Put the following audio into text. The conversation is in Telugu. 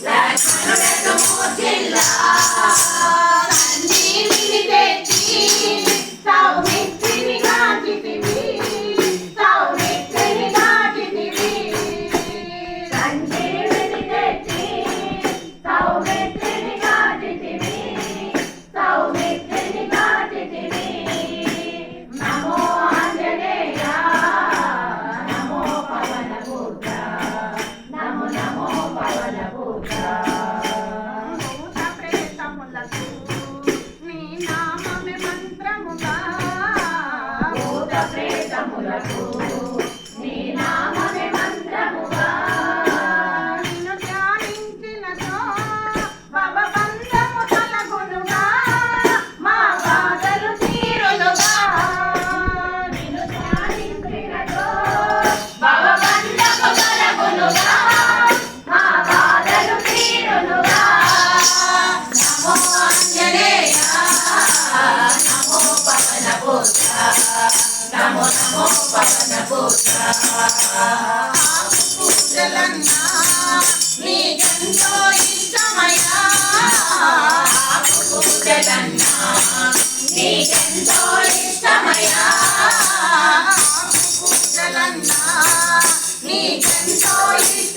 లక్ష్మణుడకు మూర్ఛిల్లా సంజీవిని తెచ్చి సౌమిత్రిని గాంచితివి సౌమిత్రిని గాంచితివి సంజీవిని తెచ్చి సౌమిత్రిని గాంచితివి సౌమిత్రిని గాంచితివి నమో ఆంజనేయ నమో పవనపుత్ర నమో నమో పవనపుత్ర భూత ప్రేతములకు నీ నామమే మంత్రముగా భూత ప్రేతములకు నీ నామమే మంత్రముగా నిన్ను ధ్యానించినతో భవబంధము తొలగునుగా మా బాధలు తీరునుగా నిన్ను ధ్యానించినతో భవబంధము తొలగునుగా మా బాధలు తీరునుగా నమో ఆంజనేయ నమో పవనపుత్ర నమో నమో పవనపుత్ర పూజలన్నా నీకెంతో ఇష్టమయ్యా పూజలన్నా నీకెంతో ఇష్టమయ్యా పూజలన్నా నీకెంతో ఇష్టమయ్యా